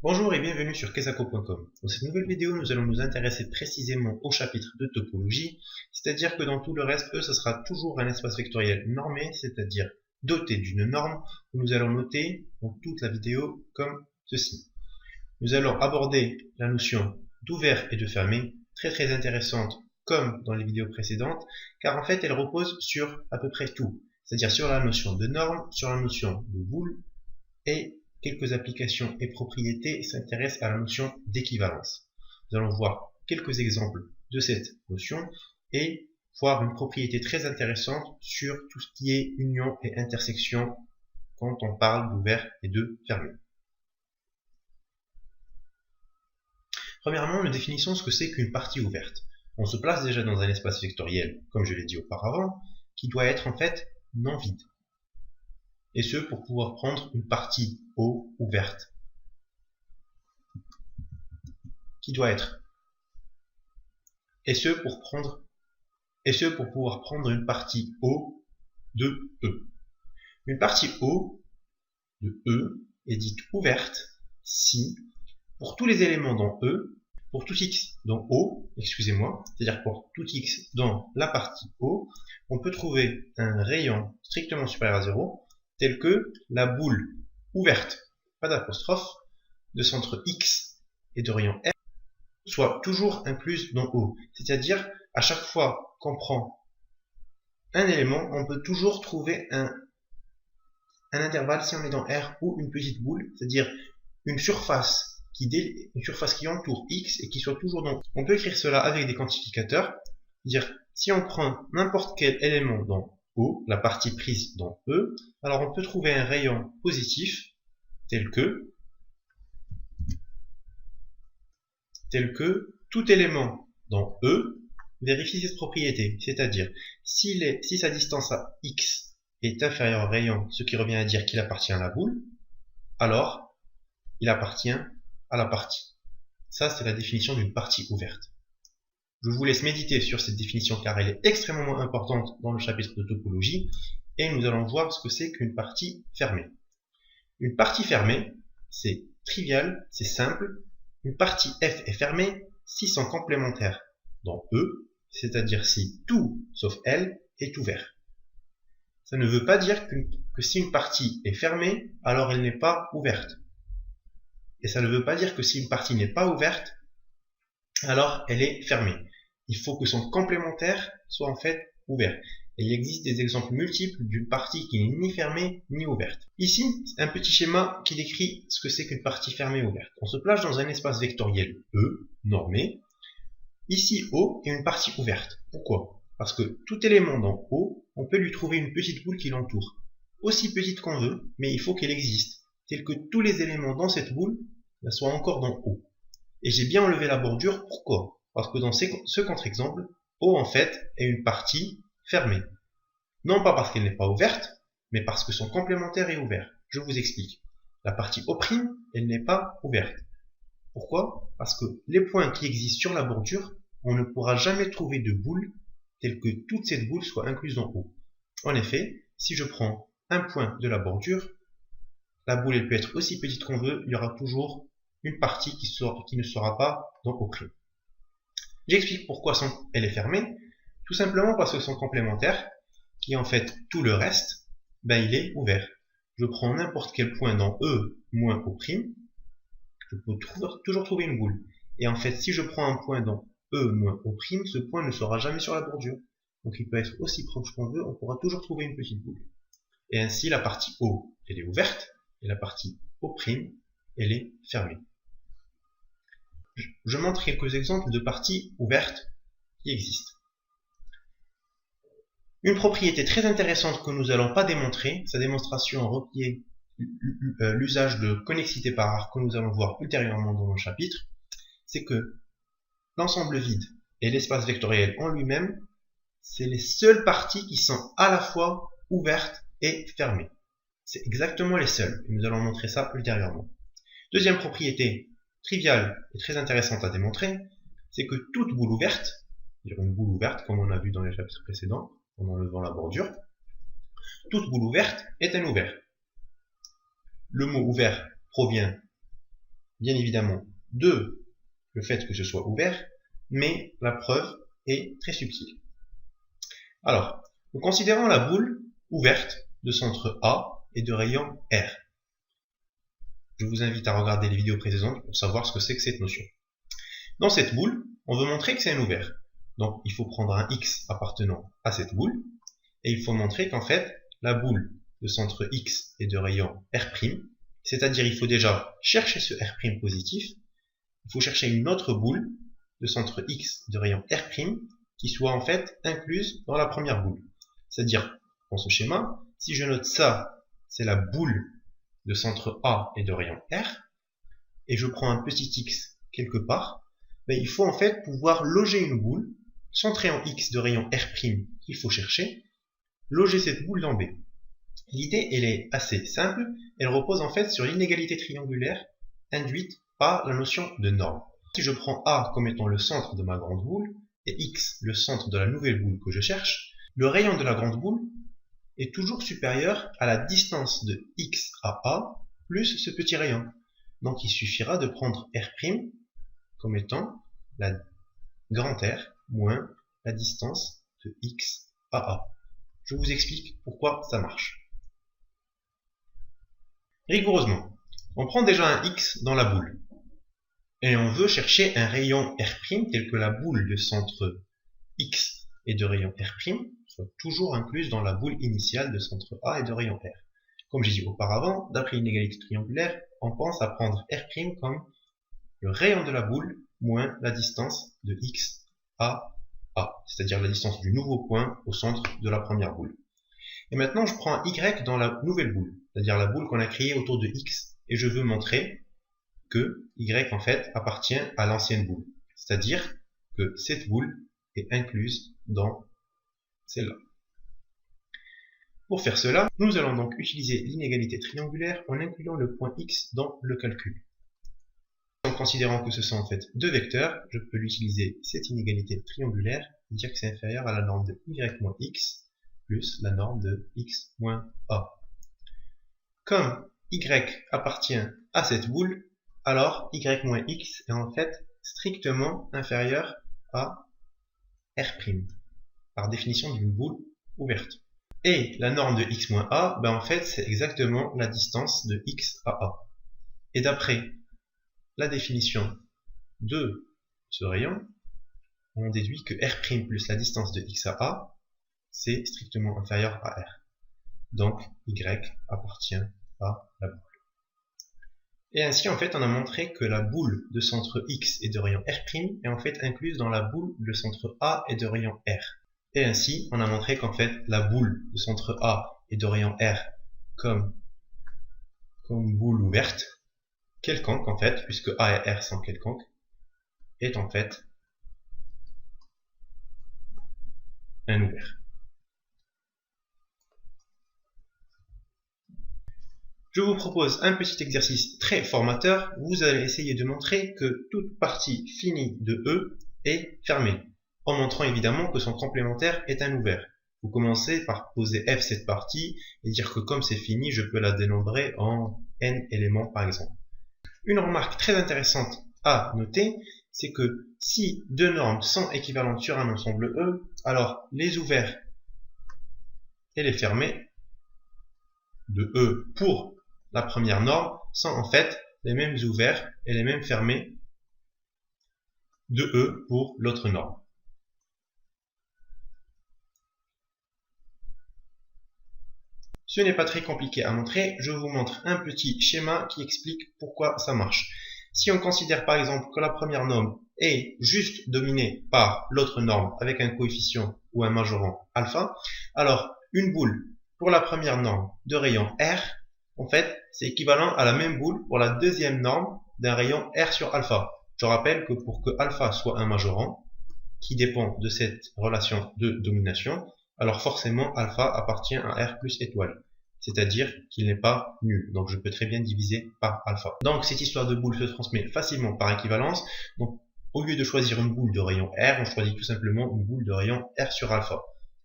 Bonjour et bienvenue sur Kesako.com. Dans cette nouvelle vidéo, nous allons nous intéresser précisément au chapitre de topologie, c'est-à-dire que dans tout le reste, ce sera toujours un espace vectoriel normé, c'est-à-dire doté d'une norme, où nous allons noter dans toute la vidéo comme ceci. Nous allons aborder la notion d'ouvert et de fermé, très intéressante comme dans les vidéos précédentes, car en fait elle repose sur à peu près tout, c'est-à-dire sur la notion de norme, sur la notion de boule, et quelques applications et propriétés s'intéressent à la notion d'équivalence. Nous allons voir quelques exemples de cette notion et voir une propriété très intéressante sur tout ce qui est union et intersection quand on parle d'ouvert et de fermé. Premièrement, nous définissons ce que c'est qu'une partie ouverte. On se place déjà dans un espace vectoriel, comme je l'ai dit auparavant, qui doit être en fait non vide. Et ce pour pouvoir prendre une partie O ouverte, qui doit être. Et ce pour pouvoir prendre une partie O de E. Une partie O de E est dite ouverte si, pour tous les éléments dans E, pour tout x dans O, c'est-à-dire pour tout x dans la partie O, on peut trouver un rayon strictement supérieur à 0, tel que la boule ouverte, pas d'apostrophe, de centre x et de rayon R, soit toujours incluse dans O. C'est-à-dire, à chaque fois qu'on prend un élément, on peut toujours trouver un intervalle si on est dans R ou une petite boule, c'est-à-dire une surface qui entoure x et qui soit toujours dans O. On peut écrire cela avec des quantificateurs, c'est-à-dire si on prend n'importe quel élément dans O, la partie prise dans E, alors on peut trouver un rayon positif tel que tout élément dans E vérifie cette propriété, c'est-à-dire si sa distance à x est inférieure au rayon, ce qui revient à dire qu'il appartient à la boule, alors il appartient à la partie. Ça, c'est la définition d'une partie ouverte. Je vous laisse méditer sur cette définition car elle est extrêmement importante dans le chapitre de topologie et nous allons voir ce que c'est qu'une partie fermée. Une partie fermée, c'est trivial, c'est simple. Une partie F est fermée si son complémentaire dans E, c'est-à-dire si tout sauf L est ouvert. Ça ne veut pas dire que si une partie est fermée, alors elle n'est pas ouverte. Et ça ne veut pas dire que si une partie n'est pas ouverte, alors elle est fermée. Il faut que son complémentaire soit en fait ouvert. Et il existe des exemples multiples d'une partie qui n'est ni fermée ni ouverte. Ici, un petit schéma qui décrit ce que c'est qu'une partie fermée ou ouverte. On se place dans un espace vectoriel E, normé. Ici, O est une partie ouverte. Pourquoi? Parce que tout élément dans O, on peut lui trouver une petite boule qui l'entoure. Aussi petite qu'on veut, mais il faut qu'elle existe, tel que tous les éléments dans cette boule soient encore dans O. Et j'ai bien enlevé la bordure, pourquoi? Parce que dans ce contre-exemple, O en fait est une partie fermée. Non pas parce qu'elle n'est pas ouverte, mais parce que son complémentaire est ouvert. Je vous explique. La partie O', elle n'est pas ouverte. Pourquoi? Parce que les points qui existent sur la bordure, on ne pourra jamais trouver de boule telle que toute cette boule soit incluse dans O. En effet, si je prends un point de la bordure, la boule elle peut être aussi petite qu'on veut, il y aura toujours une partie qui ne sera pas dans O'. J'explique pourquoi elle est fermée. Tout simplement parce que son complémentaire, qui est en fait tout le reste, il est ouvert. Je prends n'importe quel point dans E moins O', je peux toujours trouver une boule. Et en fait, si je prends un point dans E moins O', ce point ne sera jamais sur la bordure. Donc il peut être aussi proche qu'on veut, on pourra toujours trouver une petite boule. Et ainsi, la partie O, elle est ouverte, et la partie O', elle est fermée. Je montre quelques exemples de parties ouvertes qui existent. Une propriété très intéressante que nous n'allons pas démontrer, sa démonstration requiert l'usage de connexité par arc que nous allons voir ultérieurement dans le chapitre, c'est que l'ensemble vide et l'espace vectoriel en lui-même, c'est les seules parties qui sont à la fois ouvertes et fermées. C'est exactement les seules, et nous allons montrer ça ultérieurement. Deuxième propriété triviale et très intéressante à démontrer, c'est que toute boule ouverte, une boule ouverte comme on a vu dans les chapitres précédents, en enlevant la bordure. Toute boule ouverte est un ouvert. Le mot ouvert provient bien évidemment de le fait que ce soit ouvert, mais la preuve est très subtile. Alors, nous considérons la boule ouverte de centre A et de rayon R. Je vous invite à regarder les vidéos précédentes pour savoir ce que c'est que cette notion. Dans cette boule, on veut montrer que c'est un ouvert. Donc il faut prendre un X appartenant à cette boule, et il faut montrer qu'en fait, la boule de centre X et de rayon R', c'est-à-dire il faut déjà chercher ce R' positif, il faut chercher une autre boule de centre X de rayon R' qui soit en fait incluse dans la première boule. C'est-à-dire, dans ce schéma, si je note ça, c'est la boule de centre A et de rayon R, et je prends un petit X quelque part, ben, il faut en fait pouvoir loger une boule centrée en X de rayon R' qu'il faut chercher, loger cette boule dans B. L'idée, elle est assez simple, elle repose en fait sur l'inégalité triangulaire induite par la notion de norme. Si je prends A comme étant le centre de ma grande boule, et X le centre de la nouvelle boule que je cherche, le rayon de la grande boule est toujours supérieur à la distance de X à A plus ce petit rayon. Donc il suffira de prendre R' comme étant la grand R moins la distance de X à A. Je vous explique pourquoi ça marche. Rigoureusement, on prend déjà un X dans la boule, et on veut chercher un rayon R' tel que la boule de centre X et de rayon R' soit toujours incluse dans la boule initiale de centre A et de rayon R. Comme j'ai dit auparavant, d'après l'inégalité triangulaire, on pense à prendre R' comme le rayon de la boule moins la distance de X à A, c'est-à-dire la distance du nouveau point au centre de la première boule. Et maintenant, je prends un Y dans la nouvelle boule, c'est-à-dire la boule qu'on a créée autour de X, et je veux montrer que Y en fait appartient à l'ancienne boule, c'est-à-dire que cette boule est incluse dans celle-là. Pour faire cela, nous allons donc utiliser l'inégalité triangulaire en incluant le point X dans le calcul. En considérant que ce sont en fait deux vecteurs, je peux utiliser cette inégalité triangulaire et dire que c'est inférieur à la norme de Y moins X plus la norme de X moins A. Comme Y appartient à cette boule, alors Y moins X est en fait strictement inférieur à R', par définition d'une boule ouverte. Et la norme de X moins A, ben en fait c'est exactement la distance de X à A. Et d'après la définition de ce rayon, on déduit que R' plus la distance de X à A, c'est strictement inférieur à R. Donc Y appartient à la boule. Et ainsi, en fait, on a montré que la boule de centre X et de rayon R' est en fait incluse dans la boule de centre A et de rayon R. Et ainsi, on a montré qu'en fait, la boule de centre A et de rayon R comme boule ouverte, quelconque en fait, puisque A et R sont quelconques, est en fait un ouvert. Je vous propose un petit exercice très formateur. Vous allez essayer de montrer que toute partie finie de E est fermée, en montrant évidemment que son complémentaire est un ouvert. Vous commencez par poser F cette partie et dire que comme c'est fini, je peux la dénombrer en n éléments par exemple. Une remarque très intéressante à noter, c'est que si deux normes sont équivalentes sur un ensemble E, alors les ouverts et les fermés de E pour la première norme sont en fait les mêmes ouverts et les mêmes fermés de E pour l'autre norme. Ce n'est pas très compliqué à montrer, je vous montre un petit schéma qui explique pourquoi ça marche. Si on considère par exemple que la première norme est juste dominée par l'autre norme avec un coefficient ou un majorant alpha, alors une boule pour la première norme de rayon R, en fait, c'est équivalent à la même boule pour la deuxième norme d'un rayon R sur alpha. Je rappelle que pour que alpha soit un majorant, qui dépend de cette relation de domination, alors forcément alpha appartient à R plus étoile, c'est-à-dire qu'il n'est pas nul. Donc je peux très bien diviser par alpha. Donc cette histoire de boule se transmet facilement par équivalence. Donc au lieu de choisir une boule de rayon R, on choisit tout simplement une boule de rayon R sur alpha.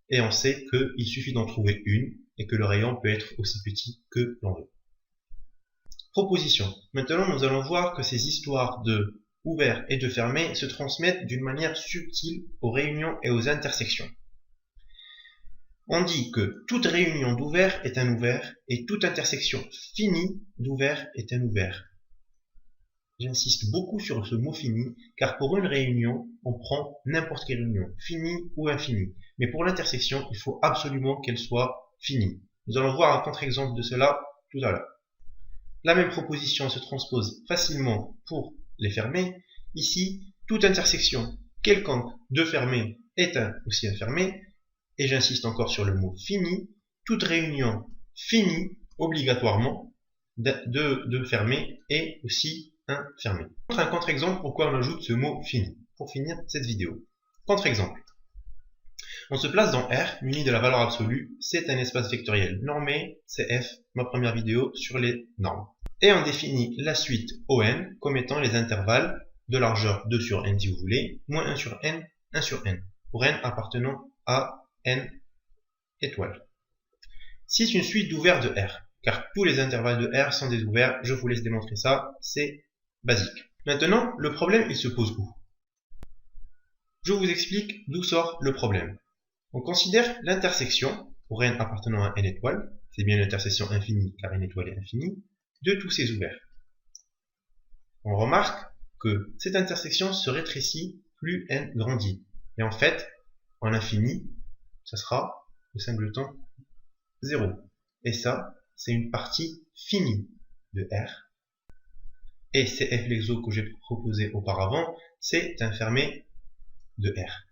et on sait qu'il suffit d'en trouver une et que le rayon peut être aussi petit que l'on veut. Proposition. Maintenant, nous allons voir que ces histoires de ouvert et de fermé se transmettent d'une manière subtile aux réunions et aux intersections. On dit que toute réunion d'ouvert est un ouvert et toute intersection finie d'ouvert est un ouvert. J'insiste beaucoup sur ce mot fini, car pour une réunion, on prend n'importe quelle réunion, finie ou infinie. Mais pour l'intersection, il faut absolument qu'elle soit finie. Nous allons voir un contre-exemple de cela tout à l'heure. La même proposition se transpose facilement pour les fermés. Ici, toute intersection quelconque de fermé est aussi un fermé. Et j'insiste encore sur le mot fini. Toute réunion finie, obligatoirement, de fermé est aussi un fermé. Un contre-exemple pourquoi on ajoute ce mot fini. Pour finir cette vidéo. Contre-exemple. On se place dans R, muni de la valeur absolue, c'est un espace vectoriel normé, c'est F, ma première vidéo sur les normes. Et on définit la suite ON comme étant les intervalles de largeur 2 sur n si vous voulez, moins 1 sur n, 1 sur n, pour n appartenant à n étoiles. Si c'est une suite d'ouverts de R, car tous les intervalles de R sont des ouverts, je vous laisse démontrer ça, c'est basique. Maintenant, le problème il se pose où? Je vous explique d'où sort le problème. On considère l'intersection, pour n appartenant à n étoiles, c'est bien l'intersection infinie car n étoile est infinie, de tous ces ouverts. On remarque que cette intersection se rétrécit plus n grandit. Et en fait, en infini, ça sera le singleton 0. Et ça, c'est une partie finie de R. Et CF l'exo que j'ai proposé auparavant, c'est un fermé de R.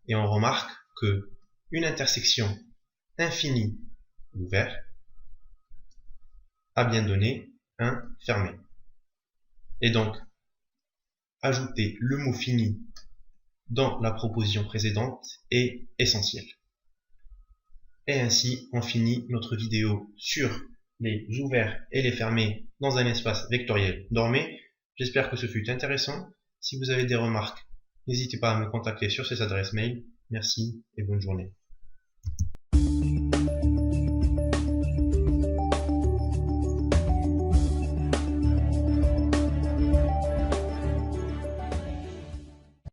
Et on remarque que une intersection infinie d'ouvert a bien donné un fermé. Et donc, ajouter le mot fini dans la proposition précédente est essentiel. Et ainsi, on finit notre vidéo sur les ouverts et les fermés dans un espace vectoriel normé. J'espère que ce fut intéressant. Si vous avez des remarques, n'hésitez pas à me contacter sur cette adresse mail. Merci et bonne journée.